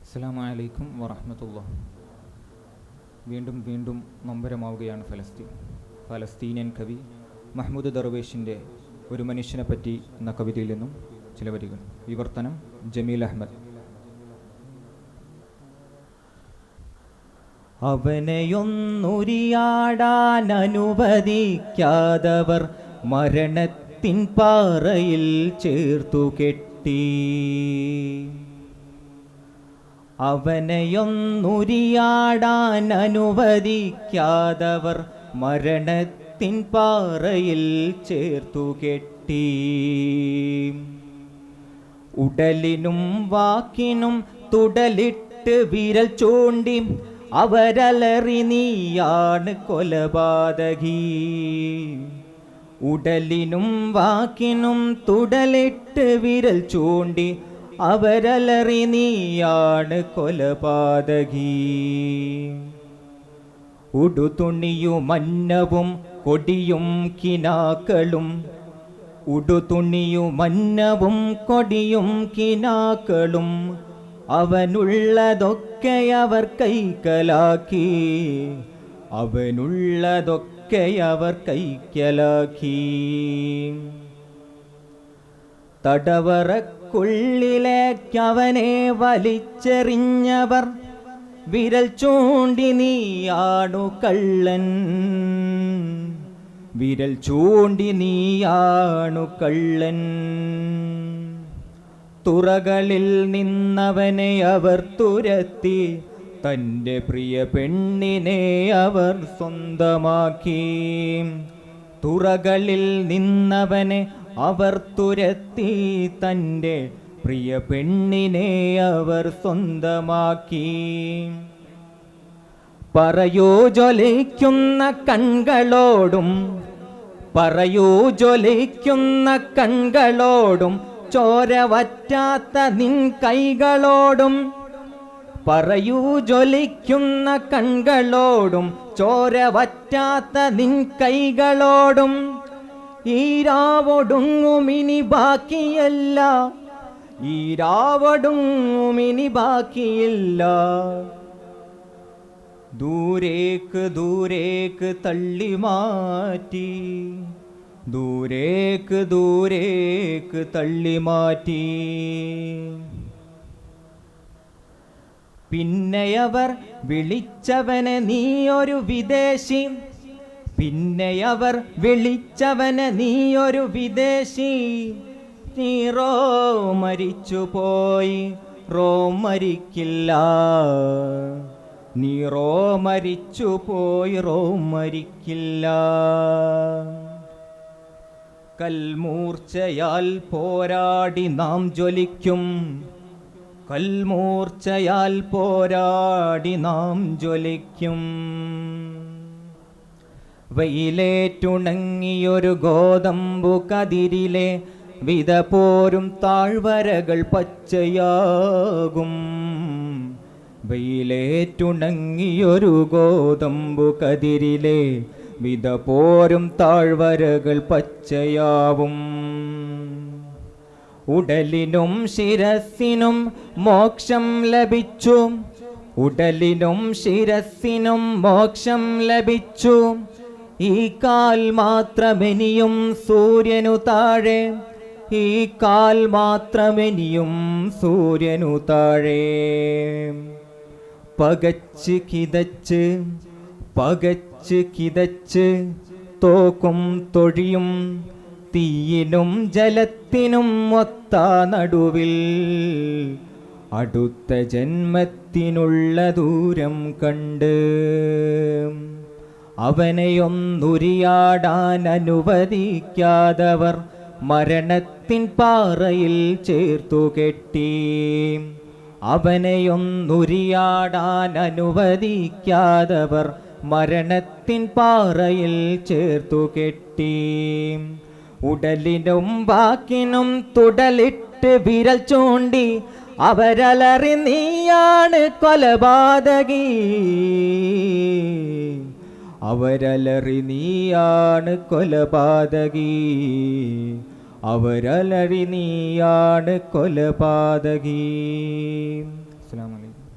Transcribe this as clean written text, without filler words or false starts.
അസ്സലാമു അലൈക്കും വറഹ്മത്തുള്ളാഹി. വീണ്ടും നൊമ്പരമാവുകയാണ് ഫലസ്തീൻ. ഫലസ്തീനിയൻ കവി മഹ്മൂദ് ദർവേഷിൻ്റെ ഒരു മനുഷ്യനെ പറ്റി എന്ന കവിതയിൽ നിന്നും ചില വരികൾ. വിവർത്തനം ജമീൽ അഹമ്മദ്. അവനെയൊന്നുരിയാടാൻ അനുവദിക്കാതവർ മരണത്തിൻ പാറയിൽ ചേർത്തു കെട്ടി. അവനെയൊന്നുരിയാടാൻ അനുവദിക്കാതവർ മരണത്തിൻ പാറയിൽ ചേർത്തു കെട്ടി. ഉടലിനും വാക്കിനും തുടലിട്ട് വിരൽ ചൂണ്ടി അവരലറി നീയാണ് കൊലപാതകി. ഉടലിനും വാക്കിനും തുടലിട്ട് വിരൽ ചൂണ്ടി അവരലറി നീയാണ് കൊലപാതകി. ഉടുതുണിയും മന്നവും കൊടിയും കിനാക്കളും, ഉടുതുണിയും മന്നവും കൊടിയും കിനാക്കളും അവനുള്ളതൊക്കെ അവർ കൈക്കലാക്കി. അവനുള്ളതൊക്കെ അവർ കൈക്കലാക്കി. തടവറക്കുള്ളിലേക്കവനെ വലിച്ചെറിഞ്ഞവർ വിരൽ ചൂണ്ടി നീയാണു കള്ളൻ. വിരൽ ചൂണ്ടി നീയാണു കള്ളൻ. തുറകളിൽ നിന്നവനെ അവർ തുരത്തി, തൻ്റെ പ്രിയ പെണ്ണിനെ അവർ സ്വന്തമാക്കി. തുറകളിൽ നിന്നവനെ അവർ തുരത്തി, തൻ്റെ പ്രിയ പെണ്ണിനെ അവർ സ്വന്തമാക്കി. പറയൂ ജ്വലിക്കുന്ന കൺകളോടും, പറയൂ ജ്വലിക്കുന്ന കൺകളോടും ചോര വറ്റാത്ത നിൻ കൈകളോടും. പറയൂ ജ്വലിക്കുന്ന കൺകളോടും ചോര വറ്റാത്ത നിൻ കൈകളോടും. ഈ രാവൊടുങ്ങുമിനി ബാക്കിയല്ല, ഈ രാവൊടുങ്ങുമിനി ബാക്കിയില്ല. ദൂരേക്ക് ദൂരേക്ക് തള്ളി മാറ്റി, ദൂരേക്ക് ദൂരേക്ക് തള്ളി മാറ്റി. പിന്നെയവർ വിളിച്ചവനെ നീയൊരു വിദേശി, പിന്നെയവർ വിളിച്ചവനെ നീയൊരു വിദേശി. നീ റോം മരിച്ചുപോയി, റോം മരിക്കില്ല. നീ റോം മരിച്ചുപോയി, റോം മരിക്കില്ല. കൽമൂർച്ചയാൽ പോരാടി നാം ജ്വലിക്കും, കൽമൂർച്ചയാൽ പോരാടി നാം ജ്വലിക്കും. വെയിലേറ്റുണങ്ങിയൊരു ഗോതമ്പു കതിരിലെ വിത പോരും താഴ്വരകൾ പച്ചയാകും. വെയിലേറ്റുണങ്ങിയൊരു ഗോതമ്പു കതിരിലെ വിത പോരും താഴ്വരകൾ പച്ചയാവും. ഉടലിനും ശിരസിനും മോക്ഷം ലഭിച്ചു, ഉടലിനും ശിരസിനും മോക്ഷം ലഭിച്ചു. ഈ കാൽ മാത്രമെനിയും സൂര്യനു താഴെ, ഈ കാൽ മാത്രമെനിയും സൂര്യനു താഴെ. പകച്ച് കിതച്ച്, പകച്ച് കിതച്ച് തോക്കും തൊഴിയും തീയിനും ജലത്തിനും ഒത്ത നടുവിൽ. അടുത്ത ജന്മത്തിനുള്ള ദൂരം കണ്ട് അവനെയൊന്നുരിയാടാൻ അനുവദിക്കാതവർ മരണത്തിൻ പാറയിൽ ചേർത്തു കെട്ടി. അവനെയൊന്നുരിയാടാൻ അനുവദിക്കാതവർ മരണത്തിൻ പാറയിൽ ചേർത്തു കെട്ടി. ഉടലിനും വാക്കിനും തുടലിട്ട് വിരൽ ചൂണ്ടി അവരലറി നീയാണ് കൊലപാതകി. അവരലറി നീയാണ് കൊലപാതകി. അവരലറി നീയാണ് കൊലപാതകി. അസ്സലാമു അലൈക്കും.